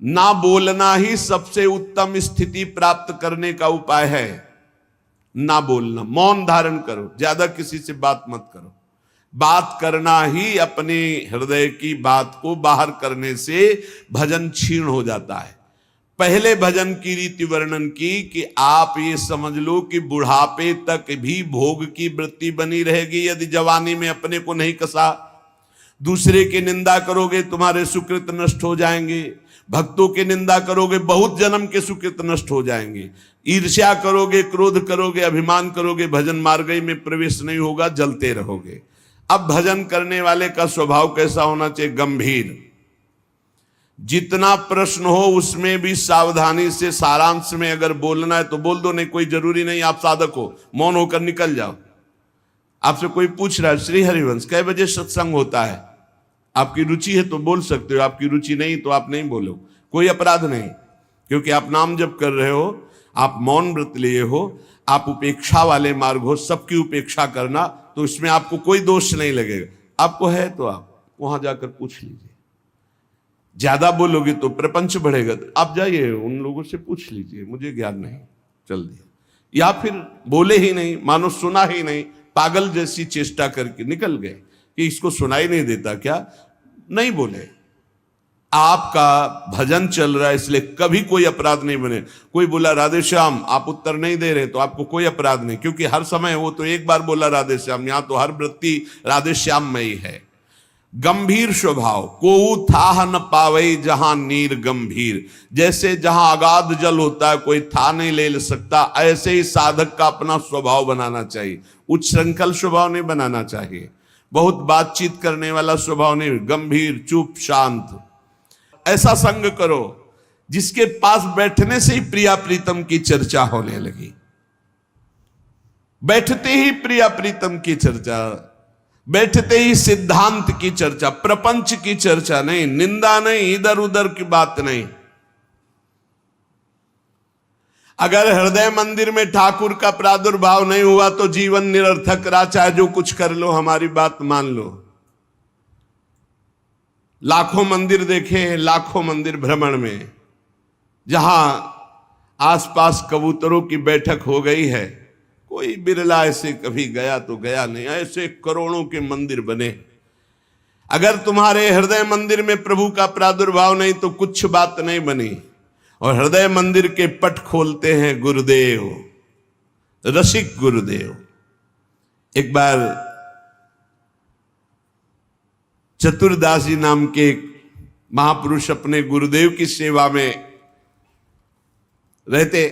ना बोलना ही सबसे उत्तम स्थिति प्राप्त करने का उपाय है। ना बोलना, मौन धारण करो, ज्यादा किसी से बात मत करो। बात करना ही अपने हृदय की बात को बाहर करने से भजन क्षीण हो जाता है। पहले भजन की रीति वर्णन की कि आप ये समझ लो कि बुढ़ापे तक भी भोग की वृत्ति बनी रहेगी यदि जवानी में अपने को नहीं कसा। दूसरे की निंदा करोगे तुम्हारे सुकृत नष्ट हो जाएंगे, भक्तों की निंदा करोगे बहुत जन्म के सुकृत नष्ट हो जाएंगे, ईर्ष्या करोगे, क्रोध करोगे, अभिमान करोगे, भजन मार्ग में प्रवेश नहीं होगा, जलते रहोगे। अब भजन करने वाले का स्वभाव कैसा होना चाहिए? गंभीर। जितना प्रश्न हो उसमें भी सावधानी से, सारांश में अगर बोलना है तो बोल दो, नहीं कोई जरूरी नहीं आप साधक हो, मौन होकर निकल जाओ। आपसे कोई पूछ रहा है श्री हरिवंश कै बजे सत्संग होता है, आपकी रुचि है तो बोल सकते हो, आपकी रुचि नहीं तो आप नहीं बोलो, कोई अपराध नहीं, क्योंकि आप नाम जप कर रहे हो, आप मौन व्रत लिए हो, आप उपेक्षा वाले मार्ग हो, सबकी उपेक्षा करना, तो इसमें आपको कोई दोष नहीं लगेगा। आपको है तो आप वहां जाकर पूछ लीजिए। ज्यादा बोलोगे तो प्रपंच बढ़ेगा, तो आप जाइए उन लोगों से पूछ लीजिए, मुझे ज्ञान नहीं, चल दिया। या फिर बोले ही नहीं, मानो सुना ही नहीं, पागल जैसी चेष्टा करके निकल गए कि इसको सुनाई नहीं देता क्या, नहीं बोले। आपका भजन चल रहा है इसलिए कभी कोई अपराध नहीं बने। कोई बोला राधे श्याम, आप उत्तर नहीं दे रहे तो आपको कोई अपराध नहीं, क्योंकि हर समय वो तो एक बार बोला राधे श्याम, यहां तो हर वृत्ति राधे श्याम में ही है। गंभीर स्वभाव, कोऊ था न पावई जहां नीर गंभीर। जैसे जहां अगाध जल होता है कोई था नहीं ले सकता, ऐसे ही साधक का अपना स्वभाव बनाना चाहिए। उच्च श्रृंखल स्वभाव नहीं बनाना चाहिए, बहुत बातचीत करने वाला स्वभाव नहीं, गंभीर, चुप, शांत। ऐसा संग करो जिसके पास बैठने से ही प्रिया प्रीतम की चर्चा होने लगी, बैठते ही प्रिया प्रीतम की चर्चा, बैठते ही सिद्धांत की चर्चा, प्रपंच की चर्चा नहीं, निंदा नहीं, इधर उधर की बात नहीं। अगर हृदय मंदिर में ठाकुर का प्रादुर्भाव नहीं हुआ तो जीवन निरर्थक रहा, चाहे जो कुछ कर लो, हमारी बात मान लो। लाखों मंदिर देखे हैं, लाखों मंदिर भ्रमण में, जहां आसपास कबूतरों की बैठक हो गई है, कोई बिरला ऐसे कभी गया तो गया नहीं, ऐसे करोड़ों के मंदिर बने। अगर तुम्हारे हृदय मंदिर में प्रभु का प्रादुर्भाव नहीं तो कुछ बात नहीं बनी। और हृदय मंदिर के पट खोलते हैं गुरुदेव, रसिक गुरुदेव। एक बार चतुरदास जी नाम के महापुरुष अपने गुरुदेव की सेवा में रहते।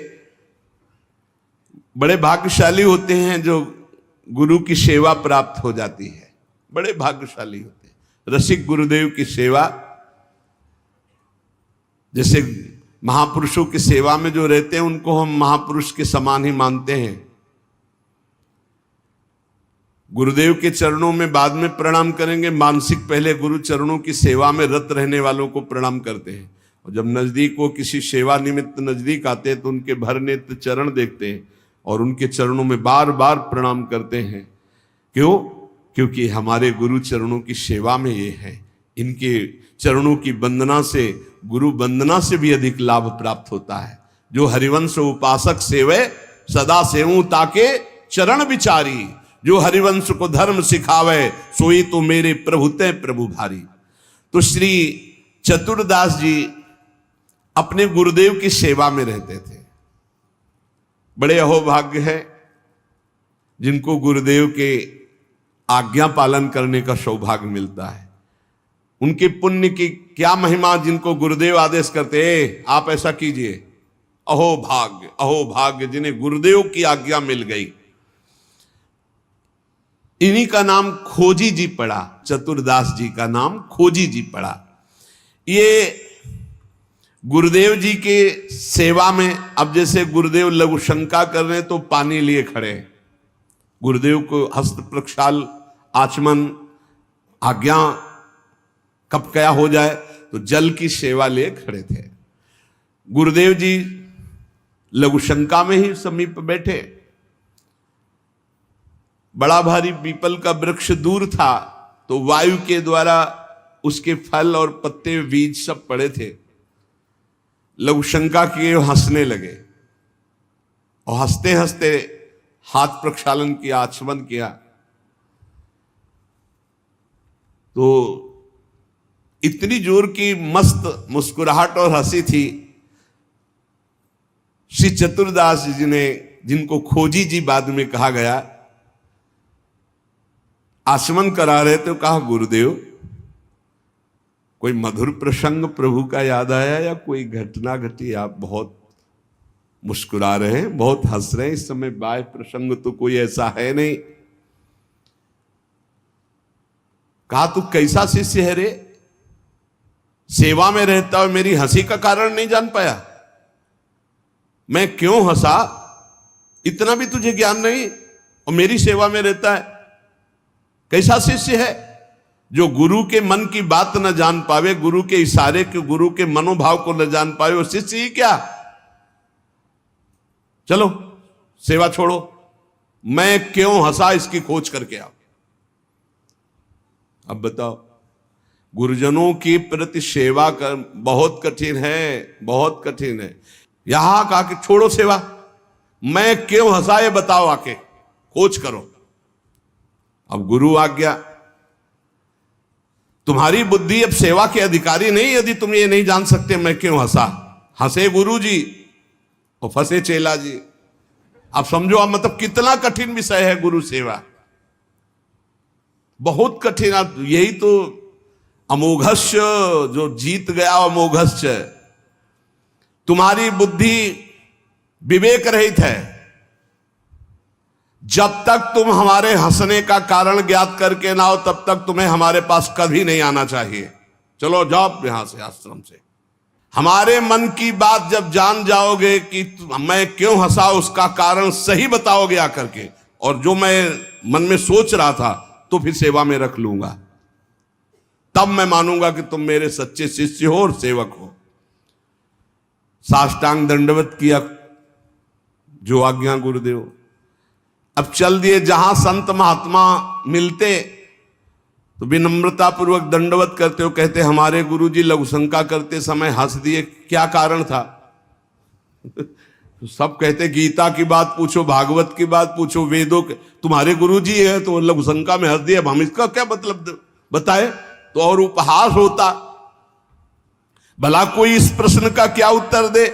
बड़े भाग्यशाली होते हैं जो गुरु की सेवा प्राप्त हो जाती है, बड़े भाग्यशाली होते हैं। रसिक गुरुदेव की सेवा, जैसे महापुरुषों की सेवा में जो रहते हैं उनको हम महापुरुष के समान ही मानते हैं। गुरुदेव के चरणों में बाद में प्रणाम करेंगे, मानसिक पहले गुरु चरणों की सेवा में रत रहने वालों को प्रणाम करते हैं। और जब नजदीक वो किसी सेवा निमित्त नजदीक आते हैं तो उनके भर नेत्र चरण देखते हैं और उनके चरणों में बार बार प्रणाम करते हैं। क्यों? क्योंकि हमारे गुरु चरणों की सेवा में ये है। इनके चरणों की वंदना से, गुरु वंदना से भी अधिक लाभ प्राप्त होता है। जो हरिवंश उपासक सेवे सदा सेवूं ताके चरण विचारी। जो हरिवंश को धर्म सिखावे सोई तो मेरे प्रभु ते प्रभु भारी। तो श्री चतुरदास जी अपने गुरुदेव की सेवा में रहते थे। बड़े अहोभाग्य है जिनको गुरुदेव के आज्ञा पालन करने का सौभाग्य मिलता है। उनके पुण्य की क्या महिमा, जिनको गुरुदेव आदेश करते आप ऐसा कीजिए। अहोभाग्य, अहोभाग्य जिन्हें गुरुदेव की आज्ञा मिल गई। इन्हीं का नाम खोजी जी पड़ा, चतुरदास जी का नाम खोजी जी पड़ा। ये गुरुदेव जी के सेवा में, अब जैसे गुरुदेव लघु शंका कर रहे हैं तो पानी लिए खड़े, गुरुदेव को हस्त प्रक्षाल, आचमन, आज्ञा कब क्या हो जाए तो जल की सेवा लिए खड़े थे। गुरुदेव जी लघु शंका में ही समीप बैठे। बड़ा भारी पीपल का वृक्ष दूर था तो वायु के द्वारा उसके फल और पत्ते बीज सब पड़े थे। लघुशंका किए, हंसने लगे और हंसते हंसते हाथ प्रक्षालन किया, आचमन किया। तो इतनी जोर की मस्त मुस्कुराहट और हंसी थी। श्री चतुरदास जी ने, जिनको खोजी जी बाद में कहा गया, आचमन करा रहे थे, कहा गुरुदेव कोई मधुर प्रसंग प्रभु का याद आया या कोई घटना घटी? आप बहुत मुस्कुरा रहे हैं, बहुत हंस रहे हैं, इस समय बाह्य प्रसंग तो कोई ऐसा है नहीं। कहा तू कैसा शिष्य है रे, सेवा में रहता हो, मेरी हंसी का कारण नहीं जान पाया? मैं क्यों हंसा इतना भी तुझे ज्ञान नहीं, और मेरी सेवा में रहता है? कैसा शिष्य है जो गुरु के मन की बात न जान पावे, गुरु के इशारे के, गुरु के मनोभाव को न जान पावे, वो शिष्य ही क्या? चलो सेवा छोड़ो, मैं क्यों हंसा इसकी खोज करके आओ। अब बताओ, गुरुजनों की प्रति सेवा कर बहुत कठिन है, बहुत कठिन है। यहां कहा कि छोड़ो सेवा, मैं क्यों हंसा ये बताओ, आके खोज करो। अब गुरु आ गया, तुम्हारी बुद्धि अब सेवा के अधिकारी नहीं, यदि तुम ये नहीं जान सकते मैं क्यों हंसा। हंसे गुरु जी और फंसे चेला जी। आप समझो, आप मतलब कितना कठिन विषय है गुरु सेवा, बहुत कठिन। आप यही तो अमोघस्य जो जीत गया, अमोघस्य। तुम्हारी बुद्धि विवेक रहित है। जब तक तुम हमारे हंसने का कारण ज्ञात करके ना हो, तब तक तुम्हें हमारे पास कभी नहीं आना चाहिए। चलो जाओ यहां से, आश्रम से। हमारे मन की बात जब जान जाओगे कि मैं क्यों हंसा, उसका कारण सही बताओगे आकर के, और जो मैं मन में सोच रहा था तो फिर सेवा में रख लूंगा, तब मैं मानूंगा कि तुम मेरे सच्चे शिष्य हो और सेवक हो। साष्टांग दंडवत किया, जो आज्ञा गुरुदेव। अब चल दिए, जहां संत महात्मा मिलते तो विनम्रता पूर्वक दंडवत करते हो, कहते हमारे गुरुजी लघुशंका करते समय हंस दिए, क्या कारण था? तो सब कहते गीता की बात पूछो, भागवत की बात पूछो, वेदों के, तुम्हारे गुरुजी है तो लघुशंका में हंस दिए, अब हम इसका क्या मतलब बताए? तो और उपहास होता। भला कोई इस प्रश्न का क्या उत्तर दे?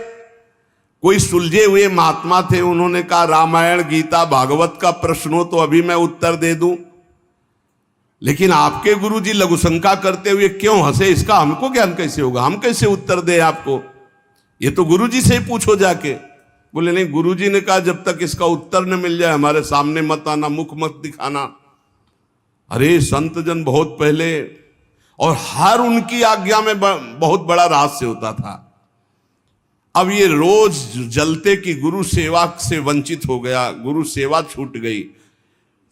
कोई सुलझे हुए महात्मा थे, उन्होंने कहा रामायण गीता भागवत का प्रश्न हो तो अभी मैं उत्तर दे दूं, लेकिन आपके गुरुजी लघुशंका करते हुए क्यों हंसे, इसका हमको ज्ञान कैसे होगा? हम कैसे उत्तर दे आपको? ये तो गुरुजी से ही पूछो जाके। बोले नहीं, गुरुजी ने कहा जब तक इसका उत्तर न मिल जाए हमारे सामने मत आना, मुख मत दिखाना। अरे संत जन बहुत पहले, और हर उनकी आज्ञा में बहुत बड़ा रहस्य होता था। अब ये रोज जलते कि गुरु सेवा से वंचित हो गया, गुरु सेवा छूट गई।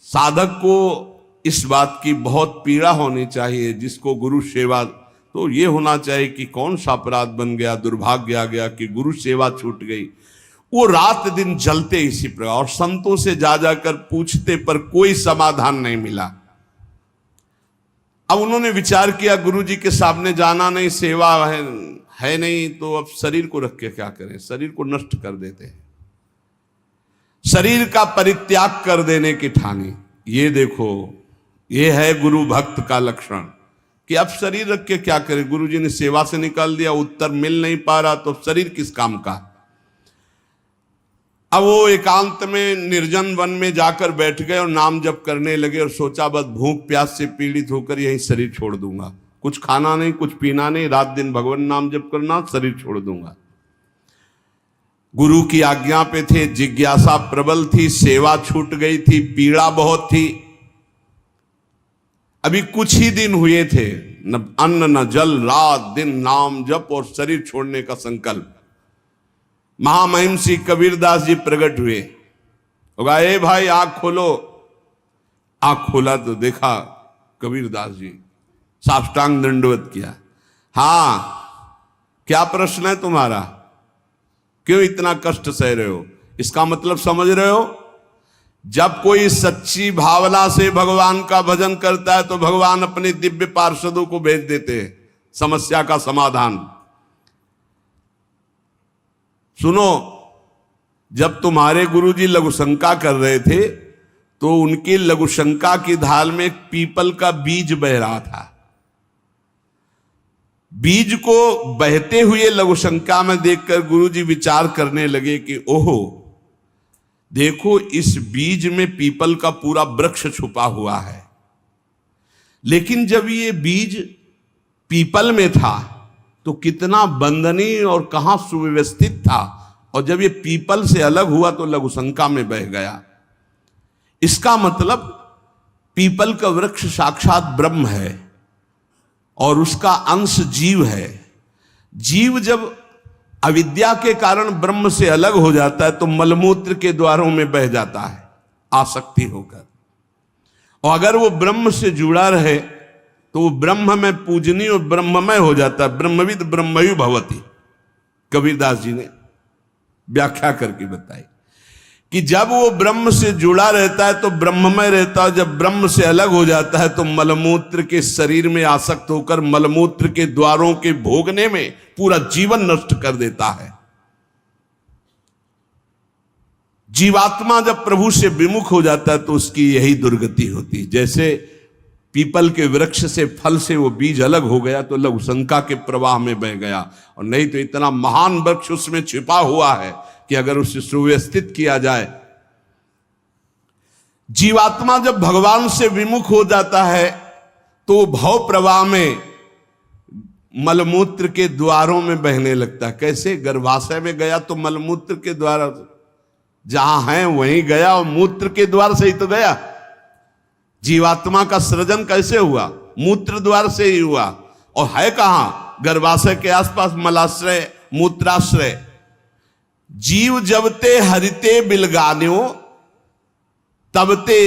साधक को इस बात की बहुत पीड़ा होनी चाहिए, जिसको गुरु सेवा, तो ये होना चाहिए कि कौन सा अपराध बन गया, दुर्भाग्य आ गया कि गुरु सेवा छूट गई। वो रात दिन जलते इसी प्रकार, और संतों से जा जाकर पूछते पर कोई समाधान नहीं मिला। अब उन्होंने विचार किया गुरु जी के सामने जाना नहीं, सेवा है नहीं, तो अब शरीर को रख के क्या करें? शरीर को नष्ट कर देते हैं, शरीर का परित्याग कर देने की ठानी। ये देखो, ये है गुरु भक्त का लक्षण कि अब शरीर रख के क्या करें? गुरु जी ने सेवा से निकाल दिया, उत्तर मिल नहीं पा रहा, तो शरीर किस काम का? अब वो एकांत में निर्जन वन में जाकर बैठ गए और नाम जप करने लगे, और सोचा बस भूख प्यास से पीड़ित होकर यही शरीर छोड़ दूंगा, कुछ खाना नहीं, कुछ पीना नहीं, रात दिन भगवान नाम जप करना, शरीर छोड़ दूंगा। गुरु की आज्ञा पे थे, जिज्ञासा प्रबल थी, सेवा छूट गई थी, पीड़ा बहुत थी। अभी कुछ ही दिन हुए थे, न अन्न न जल, रात दिन नाम जप और शरीर छोड़ने का संकल्प। महामहिम श्री कबीरदास जी प्रकट हुए, होगा ए भाई आंख खोलो। आंख खोला तो देखा कबीरदास जी, साष्टांग दंडवत किया। हाँ, क्या प्रश्न है तुम्हारा? क्यों इतना कष्ट सह रहे हो? इसका मतलब समझ रहे हो? जब कोई सच्ची भावना से भगवान का भजन करता है तो भगवान अपने दिव्य पार्षदों को भेज देते हैं समस्या का समाधान। सुनो, जब तुम्हारे गुरुजी लघुशंका कर रहे थे तो उनकी लघुशंका की ढाल में एक पीपल का बीज बह रहा था। बीज को बहते हुए लघुशंका में देखकर गुरुजी विचार करने लगे कि ओहो, देखो इस बीज में पीपल का पूरा वृक्ष छुपा हुआ है। लेकिन जब ये बीज पीपल में था तो कितना वंदनीय और कहां सुव्यवस्थित था, और जब ये पीपल से अलग हुआ तो लघुशंका में बह गया। इसका मतलब पीपल का वृक्ष साक्षात ब्रह्म है और उसका अंश जीव है। जीव जब अविद्या के कारण ब्रह्म से अलग हो जाता है तो मलमूत्र के द्वारों में बह जाता है आसक्ति होकर, और अगर वो ब्रह्म से जुड़ा रहे तो वो ब्रह्म में पूजनीय और ब्रह्ममय हो जाता है। ब्रह्मविद ब्रह्मयु भवति, कबीरदास जी ने व्याख्या करके बताई कि जब वो ब्रह्म से जुड़ा रहता है तो ब्रह्ममय रहता है, जब ब्रह्म से अलग हो जाता है तो मलमूत्र के शरीर में आसक्त होकर मलमूत्र के द्वारों के भोगने में पूरा जीवन नष्ट कर देता है। जीवात्मा जब प्रभु से विमुख हो जाता है तो उसकी यही दुर्गति होती। जैसे पीपल के वृक्ष से फल से वो बीज अलग हो गया तो लघुशंका के प्रवाह में बह गया, और नहीं तो इतना महान वृक्ष उसमें छिपा हुआ है कि अगर उसे सुव्यवस्थित किया जाए। जीवात्मा जब भगवान से विमुख हो जाता है तो भव प्रवाह में मलमूत्र के द्वारों में बहने लगता है। कैसे? गर्भाशय में गया तो मलमूत्र के द्वार जहां है वहीं गया, और मूत्र के द्वार से ही तो गया। जीवात्मा का सृजन कैसे हुआ? मूत्र द्वार से ही हुआ, और है कहां? गर्भाशय के आसपास मलाश्रय मूत्राश्रय। जीव जबते हरिते बिलगान्यो तबते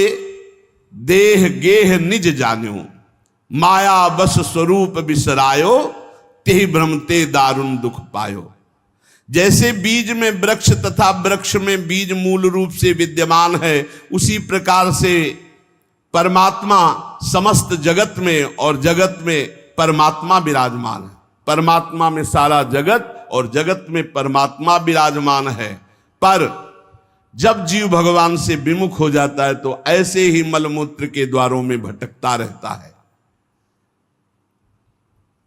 देह गेह निज जान्यो, माया बस स्वरूप बिसरायो तेहि भ्रमते दारुण दुख पायो। जैसे बीज में वृक्ष तथा वृक्ष में बीज मूल रूप से विद्यमान है, उसी प्रकार से परमात्मा समस्त जगत में और जगत में परमात्मा विराजमान है। परमात्मा में सारा जगत और जगत में परमात्मा विराजमान है। पर जब जीव भगवान से विमुख हो जाता है तो ऐसे ही मलमूत्र के द्वारों में भटकता रहता है।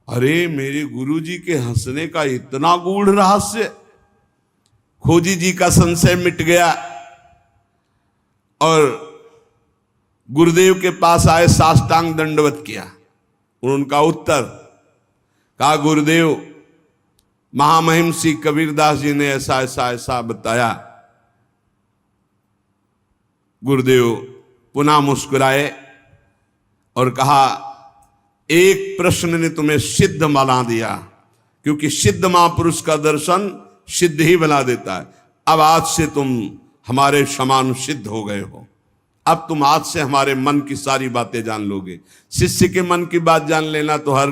अरे मेरे गुरुजी के हंसने का इतना गूढ़ रहस्य, खोजी जी का संशय मिट गया और गुरुदेव के पास आए, साष्टांग दंडवत किया। उनका उत्तर कहा, गुरुदेव महामहिम श्री कबीरदास जी ने ऐसा ऐसा ऐसा बताया। गुरुदेव पुनः मुस्कुराए और कहा, एक प्रश्न ने तुम्हें सिद्ध बना दिया, क्योंकि सिद्ध महापुरुष का दर्शन सिद्ध ही बना देता है। अब आज से तुम हमारे समान सिद्ध हो गए हो। अब तुम आज से हमारे मन की सारी बातें जान लोगे। शिष्य के मन की बात जान लेना तो हर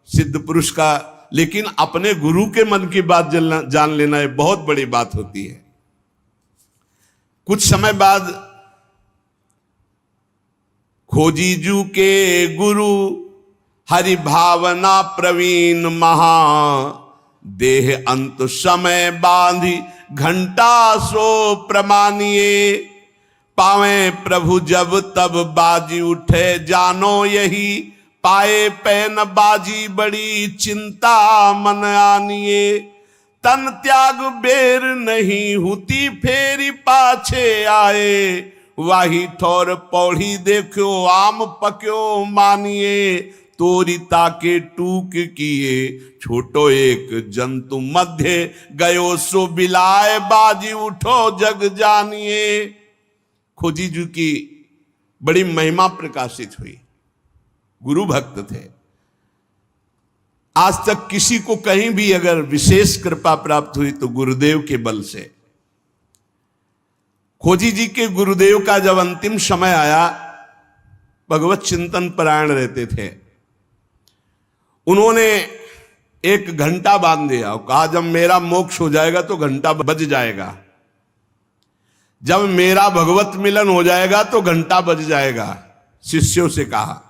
सिद्ध पुरुष का, लेकिन अपने गुरु के मन की बात जान लेना ये बहुत बड़ी बात होती है। कुछ समय बाद खोजीजू के गुरु हरि भावना प्रवीण महा, देह अंत समय बांधी घंटा सो प्रमानिए, पावे प्रभु जब तब बाजी उठे जानो यही, पाए पैन बाजी बड़ी चिंता मन आनिए, तन त्याग बेर नहीं हुती फेरी पाछे आए, वाही ठोर पौड़ी देखो आम पक्यो मानिए, तोरी ताके टूक किए छोटो एक जंतु मध्य गयो सो बिलाए, बाजी उठो जग जानिए। खोजी जी की बड़ी महिमा प्रकाशित हुई। गुरु भक्त थे। आज तक किसी को कहीं भी अगर विशेष कृपा प्राप्त हुई तो गुरुदेव के बल से। खोजी जी के गुरुदेव का जब अंतिम समय आया, भगवत चिंतन परायण रहते थे, उन्होंने एक घंटा बांध दिया और कहा, जब मेरा मोक्ष हो जाएगा तो घंटा बज जाएगा, जब मेरा भगवत मिलन हो जाएगा तो घंटा बज जाएगा। शिष्यों से कहा,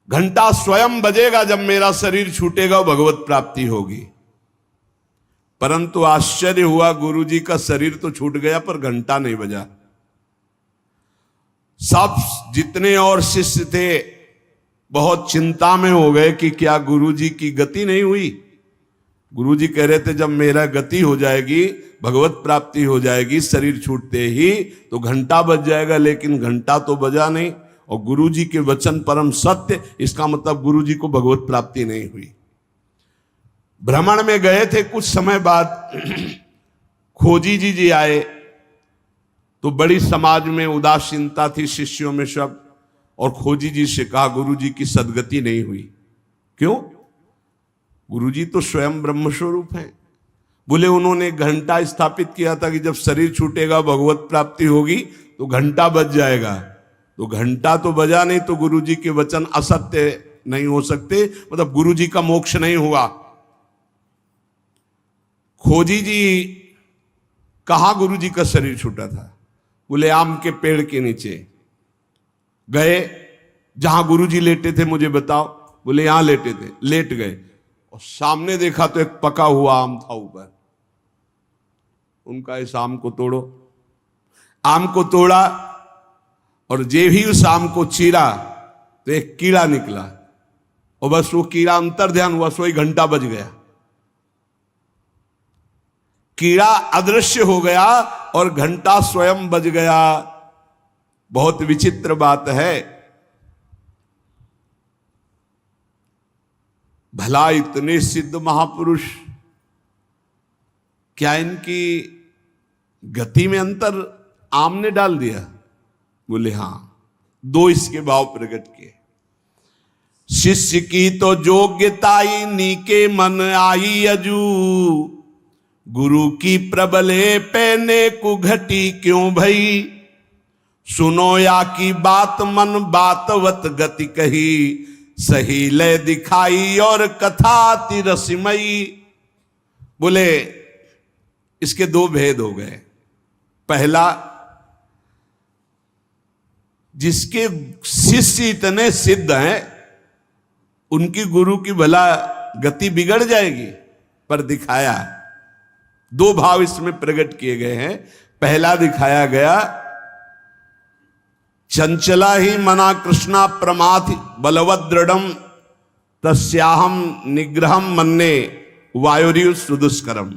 घंटा स्वयं बजेगा जब मेरा शरीर छूटेगा और भगवत प्राप्ति होगी। परंतु आश्चर्य हुआ, गुरुजी का शरीर तो छूट गया पर घंटा नहीं बजा। सब जितने और शिष्य थे बहुत चिंता में हो गए कि क्या गुरुजी की गति नहीं हुई। गुरुजी कह रहे थे जब मेरा गति हो जाएगी, भगवत प्राप्ति हो जाएगी, शरीर छूटते ही तो घंटा बज जाएगा, लेकिन घंटा तो बजा नहीं। और गुरुजी के वचन परम सत्य, इसका मतलब गुरुजी को भगवत प्राप्ति नहीं हुई। भ्रमण में गए थे, कुछ समय बाद खोजी जी आए तो बड़ी समाज में उदासीनता थी शिष्यों में सब, और खोजी जी से कहा गुरुजी की सदगति नहीं हुई। क्यों? गुरुजी तो स्वयं ब्रह्म स्वरूप हैं। बोले उन्होंने घंटा स्थापित किया था कि जब शरीर छूटेगा भगवत प्राप्ति होगी तो घंटा बज जाएगा। तो घंटा तो बजा नहीं, तो गुरुजी के वचन असत्य नहीं हो सकते, मतलब गुरुजी का मोक्ष नहीं हुआ। खोजी जी कहाँ गुरुजी का शरीर छूटा था? बोले आम के पेड़ के नीचे गए, जहां गुरुजी लेटे थे मुझे बताओ। बोले यहां लेटे थे। लेट गए और सामने देखा तो एक पका हुआ आम था ऊपर। उनका इस आम को तोड़ो। आम को तोड़ा और जे भी उस आम को चीरा तो एक कीड़ा निकला, और बस वो कीड़ा अंतर ध्यान हुआ, सोई घंटा बज गया। कीड़ा अदृश्य हो गया और घंटा स्वयं बज गया। बहुत विचित्र बात है। भला इतने सिद्ध महापुरुष, क्या इनकी गति में अंतर आम ने डाल दिया? बोले हां। दो इसके भाव प्रकट किए। शिष्य की तो योग्यताई नीके मन आई अजू, गुरु की प्रबले पैने को घटी क्यों भई, सुनो या की बात मन बातवत गति कही, सही लय दिखाई और कथा तिरसमयी। बोले इसके दो भेद हो गए। पहला, जिसके शिष्य इतने सिद्ध हैं उनकी गुरु की भला गति बिगड़ जाएगी, पर दिखाया। दो भाव इसमें प्रकट किए गए हैं। पहला दिखाया गया, चंचला ही मना कृष्णा प्रमाथि बलवद दृढ़म तस्याहम निग्रहम मन्ने वायुरिव सुदुष्करम।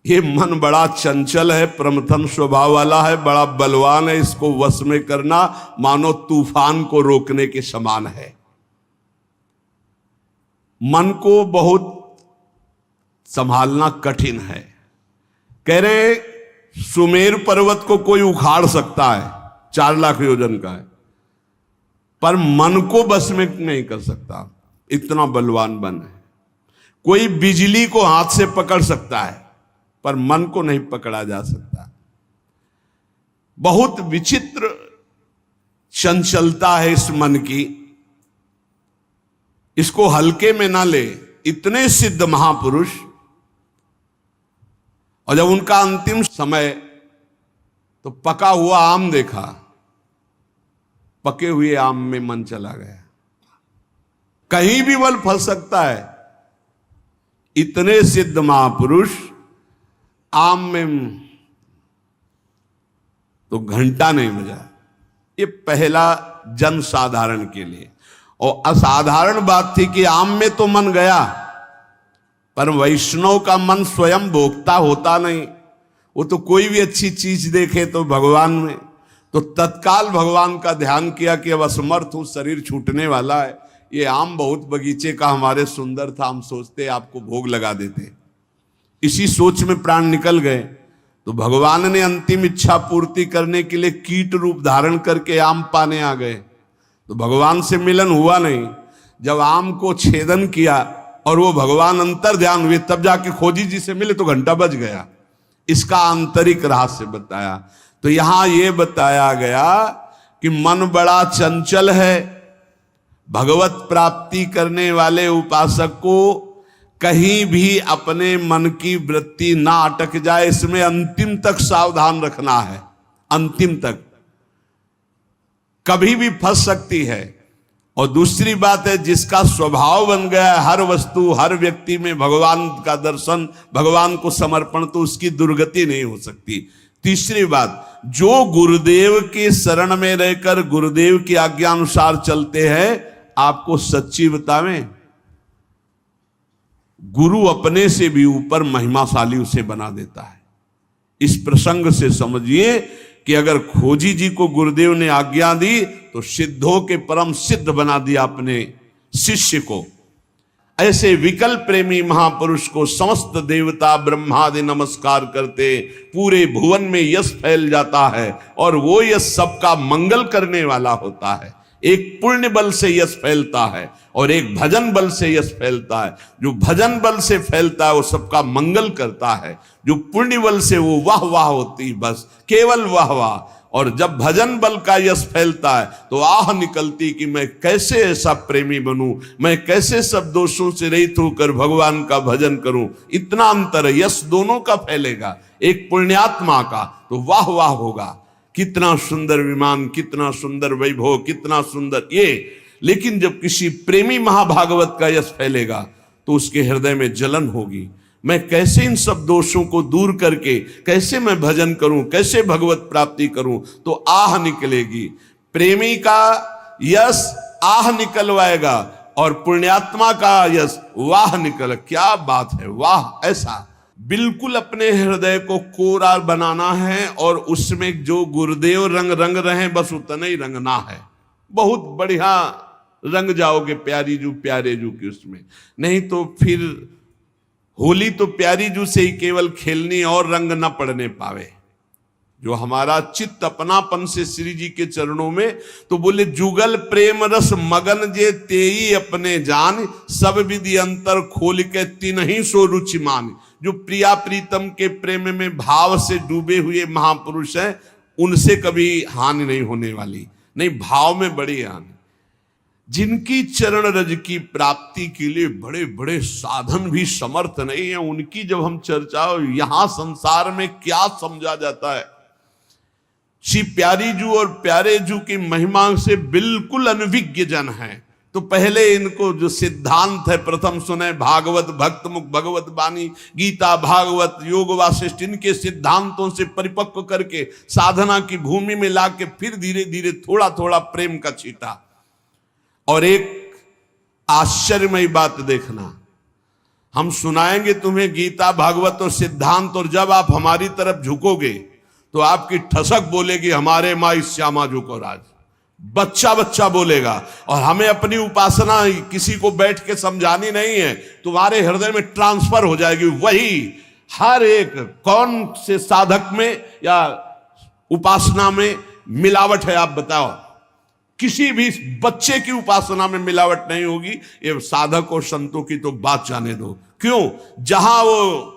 ये मन बड़ा चंचल है, प्रमथन स्वभाव वाला है, बड़ा बलवान है, इसको वश में करना मानो तूफान को रोकने के समान है। मन को बहुत संभालना कठिन है। कह रहे सुमेर पर्वत को कोई उखाड़ सकता है, 4 लाख योजन का है, पर मन को बस में नहीं कर सकता, इतना बलवान मन है। कोई बिजली को हाथ से पकड़ सकता है, पर मन को नहीं पकड़ा जा सकता। बहुत विचित्र चंचलता है इस मन की, इसको हल्के में ना ले। इतने सिद्ध महापुरुष, और जब उनका अंतिम समय तो पका हुआ आम देखा, पके हुए आम में मन चला गया। कहीं भी बल फल सकता है। इतने सिद्ध महापुरुष आम में तो घंटा नहीं बजा। ये पहला जन साधारण के लिए। और असाधारण बात थी कि आम में तो मन गया, पर वैष्णव का मन स्वयं भोक्ता होता नहीं। वो तो कोई भी अच्छी चीज देखे तो भगवान में, तो तत्काल भगवान का ध्यान किया कि अब असमर्थ हूं, शरीर छूटने वाला है। ये आम बहुत बगीचे का हमारे सुंदर था, हम सोचते आपको भोग लगा देते। इसी सोच में प्राण निकल गए। तो भगवान ने अंतिम इच्छा पूर्ति करने के लिए कीट रूप धारण करके आम पाने आ गए। तो भगवान से मिलन हुआ नहीं। जब आम को छेदन किया और वो भगवान अंतर ध्यान हुए, तब जाके खोजी जी से मिले तो घंटा बज गया। इसका आंतरिक रहस्य बताया। तो यहां ये बताया गया कि मन बड़ा चंचल है। भगवत प्राप्ति करने वाले उपासक को कहीं भी अपने मन की वृत्ति ना अटक जाए, इसमें अंतिम तक सावधान रखना है। अंतिम तक कभी भी फंस सकती है। और दूसरी बात है, जिसका स्वभाव बन गया है हर वस्तु हर व्यक्ति में भगवान का दर्शन, भगवान को समर्पण, तो उसकी दुर्गति नहीं हो सकती। तीसरी बात, जो गुरुदेव के शरण में रहकर गुरुदेव की आज्ञा अनुसार चलते हैं, आपको सच्ची बतावें, गुरु अपने से भी ऊपर महिमाशाली उसे बना देता है। इस प्रसंग से समझिए कि अगर खोजी जी को गुरुदेव ने आज्ञा दी तो सिद्धों के परम सिद्ध बना दिया अपने शिष्य को। ऐसे विकल प्रेमी महापुरुष को समस्त देवता ब्रह्मादि नमस्कार करते, पूरे भुवन में यश फैल जाता है और वो यश सबका मंगल करने वाला होता है। एक पुण्य बल से यश फैलता है और एक भजन बल से यश फैलता है। जो भजन बल से फैलता है वो सबका मंगल करता है, जो पुण्य बल से वो वाह वाह होती, बस केवल वाह वाह। और जब भजन बल का यश फैलता है तो आह निकलती कि मैं कैसे ऐसा प्रेमी बनूं, मैं कैसे सब दोषों से रहित होकर भगवान का भजन करूं। इतना अंतर है, यश दोनों का फैलेगा। एक पुण्यात्मा का तो वाह वाह होगा, कितना सुंदर विमान, कितना सुंदर वैभव, कितना सुंदर ये। लेकिन जब किसी प्रेमी महाभागवत का यश फैलेगा तो उसके हृदय में जलन होगी, मैं कैसे इन सब दोषों को दूर करके कैसे मैं भजन करूं, कैसे भगवत प्राप्ति करूं, तो आह निकलेगी। प्रेमी का यश आह निकलवाएगा और पुण्यात्मा का यश वाह निकल। क्या बात है, वाह। ऐसा बिल्कुल अपने हृदय को कोरा बनाना है और उसमें जो गुरुदेव रंग रंग रहे बस उतना ही रंगना है। बहुत बढ़िया रंग जाओगे प्यारी जू प्यारे जू की उसमें, नहीं तो फिर होली तो प्यारी जू से ही केवल खेलनी और रंग न पड़ने पावे। जो हमारा चित्त अपनापन से श्री जी के चरणों में, तो बोले जुगल प्रेम रस मगन जे तेई अपने जान, सब विधि अंतर खोल के तिनहि सो रुचि मान। जो प्रिया प्रीतम के प्रेम में भाव से डूबे हुए महापुरुष हैं, उनसे कभी हानि नहीं होने वाली, नहीं भाव में बड़ी हानि। जिनकी चरण रज की प्राप्ति के लिए बड़े बड़े साधन भी समर्थ नहीं है, उनकी जब हम चर्चा, यहां संसार में क्या समझा जाता है। श्री प्यारी जू और प्यारे जू की महिमा से बिल्कुल अनभिज्ञ जन है, तो पहले इनको जो सिद्धांत है प्रथम सुने। भागवत भक्त मुख भगवत बानी, गीता भागवत योग वासिष्ठ, इनके सिद्धांतों से परिपक्व करके साधना की भूमि में लाके फिर धीरे धीरे थोड़ा थोड़ा प्रेम का छीटा। और एक आश्चर्यमयी बात देखना, हम सुनाएंगे तुम्हें गीता भागवत और सिद्धांत, और जब आप हमारी तरफ झुकोगे तो आपकी ठसक बोलेगी हमारे माई श्यामा झुको राज। बच्चा बच्चा बोलेगा। और हमें अपनी उपासना किसी को बैठ के समझानी नहीं है, तुम्हारे हृदय में ट्रांसफर हो जाएगी। वही हर एक कौन से साधक में या उपासना में मिलावट है, आप बताओ। किसी भी बच्चे की उपासना में मिलावट नहीं होगी। ये साधक और संतों की तो बात जाने दो। क्यों? जहां वो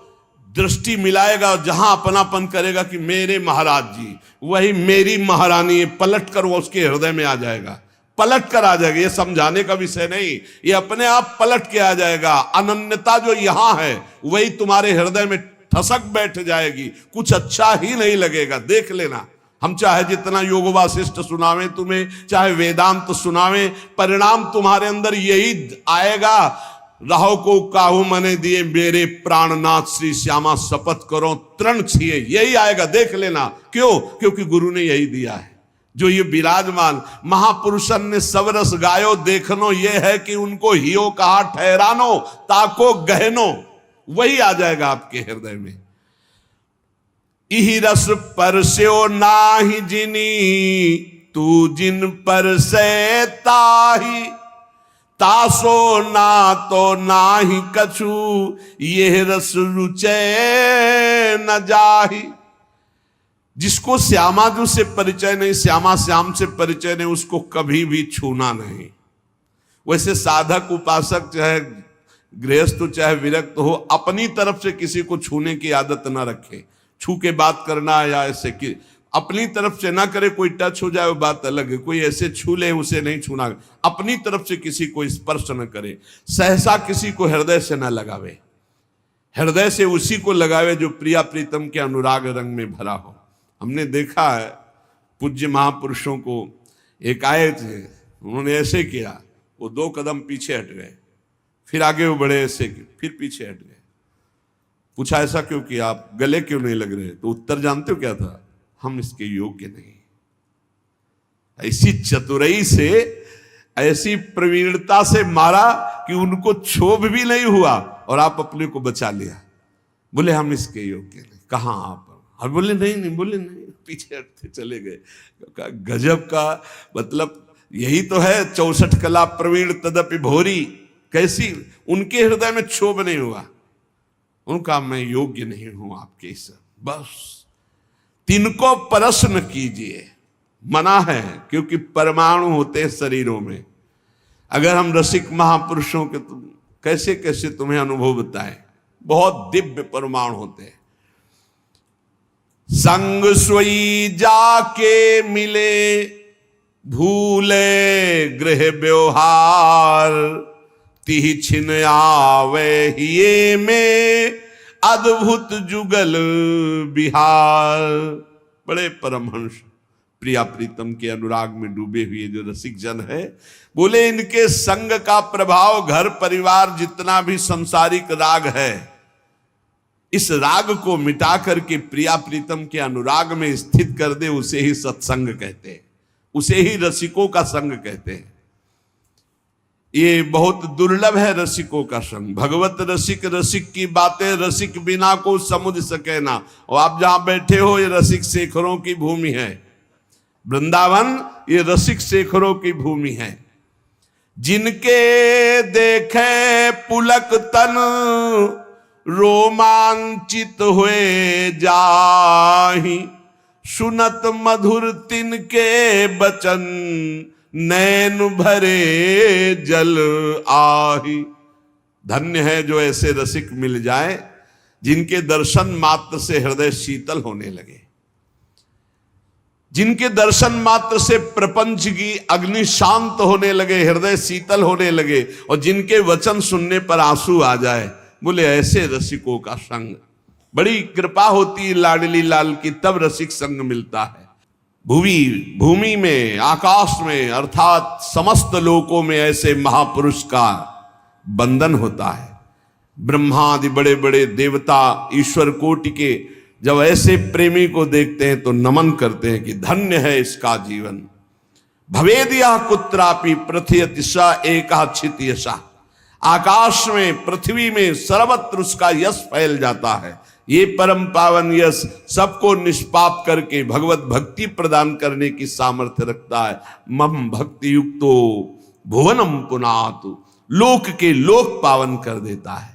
दृष्टि मिलाएगा, जहां अपनापन करेगा कि मेरे महाराज जी, वही मेरी महारानी, पलट कर वो उसके हृदय में आ जाएगा, पलट कर आ जाएगा। ये समझाने का विषय नहीं, ये अपने आप पलट के आ जाएगा। अनन्यता जो यहां है वही तुम्हारे हृदय में ठसक बैठ जाएगी, कुछ अच्छा ही नहीं लगेगा। देख लेना, हम चाहे जितना योग वासिष्ठ सुनावें तुम्हें, चाहे वेदांत सुनावें, परिणाम तुम्हारे अंदर यही आएगा। राहो को काहू मने दिए मेरे प्राणनाथ श्री श्यामा, शपथ करो तृण छिए, यही आएगा। देख लेना। क्यों? क्योंकि गुरु ने यही दिया है। जो ये विराजमान महापुरुषन ने सब रस गायो देखनो, ये है कि उनको हियो कहा ठहरानो, ताको गहनो, वही आ जाएगा आपके हृदय में। इही रस परस्यो नाही जिनी, तू जिन पर से ताही, तासो ना तो नाही कछु, ये रस रुचे न जाही। जिसको श्यामाजू से परिचय नहीं, श्यामा श्याम से परिचय नहीं, उसको कभी भी छूना नहीं। वैसे साधक उपासक चाहे गृहस्थ चाहे विरक्त हो, अपनी तरफ से किसी को छूने की आदत ना रखे। छू के बात करना या ऐसे कि अपनी तरफ से ना करे, कोई टच हो जाए वो बात अलग है, कोई ऐसे छू ले उसे नहीं छूना। अपनी तरफ से किसी को स्पर्श न करे, सहसा किसी को हृदय से ना लगावे, हृदय से उसी को लगावे जो प्रिया प्रीतम के अनुराग रंग में भरा हो। हमने देखा है पूज्य महापुरुषों को, एक आए थे, उन्होंने ऐसे किया, वो 2 कदम पीछे हट गए, फिर आगे वो बढ़े ऐसे, फिर पीछे हट गए। पूछा ऐसा क्यों किया, आप गले क्यों नहीं लग रहे? तो उत्तर जानते हो क्या था? हम इसके योग्य नहीं। ऐसी चतुराई से, ऐसी प्रवीणता से मारा कि उनको क्षोभ भी नहीं हुआ और आप अपने को बचा लिया। बोले हम इसके योग्य नहीं। कहां आप? और बोले नहीं, बोले नहीं, पीछे हटते चले गए। गजब का मतलब यही तो है 64 कला प्रवीण तदपि भोरी। कैसी उनके हृदय में क्षोभ नहीं हुआ, उनका मैं योग्य नहीं हूं आपके इस। बस तिनको परस न कीजिए, मना है, क्योंकि परमाणु होते हैं शरीरों में। अगर हम रसिक महापुरुषों के कैसे कैसे तुम्हें अनुभव बताएं, बहुत दिव्य परमाणु होते हैं। संग सोई जाके मिले, भूले गृह व्यवहार, तिहि छिन आवे हिये में, अद्भुत जुगल बिहार। बड़े परमहंस प्रिया प्रीतम के अनुराग में डूबे हुए जो रसिक जन है, बोले इनके संग का प्रभाव घर परिवार जितना भी संसारिक राग है, इस राग को मिटा करके प्रिया प्रीतम के अनुराग में स्थित कर दे, उसे ही सत्संग कहते हैं, उसे ही रसिकों का संग कहते हैं। ये बहुत दुर्लभ है रसिकों का संग। भगवत रसिक, रसिक की बातें रसिक बिना को समझ सके ना। और आप जहां बैठे हो ये रसिक शेखरों की भूमि है, वृंदावन ये रसिक शेखरों की भूमि है। जिनके देखे पुलक तन, रोमांचित हुए जाहि, सुनत मधुर तिनके बचन, नैन भरे जल आही। धन्य है जो ऐसे रसिक मिल जाए, जिनके दर्शन मात्र से हृदय शीतल होने लगे, जिनके दर्शन मात्र से प्रपंच की अग्नि शांत होने लगे, हृदय शीतल होने लगे, और जिनके वचन सुनने पर आंसू आ जाए। बोले ऐसे रसिकों का संग, बड़ी कृपा होती है लाडली लाल की, तब रसिक संग मिलता है। भूमि में, आकाश में, अर्थात समस्त लोकों में ऐसे महापुरुष का बंधन होता है। ब्रह्मादि बड़े बड़े देवता ईश्वर कोटि के जब ऐसे प्रेमी को देखते हैं तो नमन करते हैं कि धन्य है इसका जीवन। भवेदिया कुत्रापि प्रथियति स एका छित यशा। आकाश में, पृथ्वी में सर्वत्र उसका यश फैल जाता है। ये परम पावन यश सबको निष्पाप करके भगवत भक्ति प्रदान करने की सामर्थ्य रखता है। मम भक्ति युक्तो भुवनम पुनातु, लोक के लोक पावन कर देता है।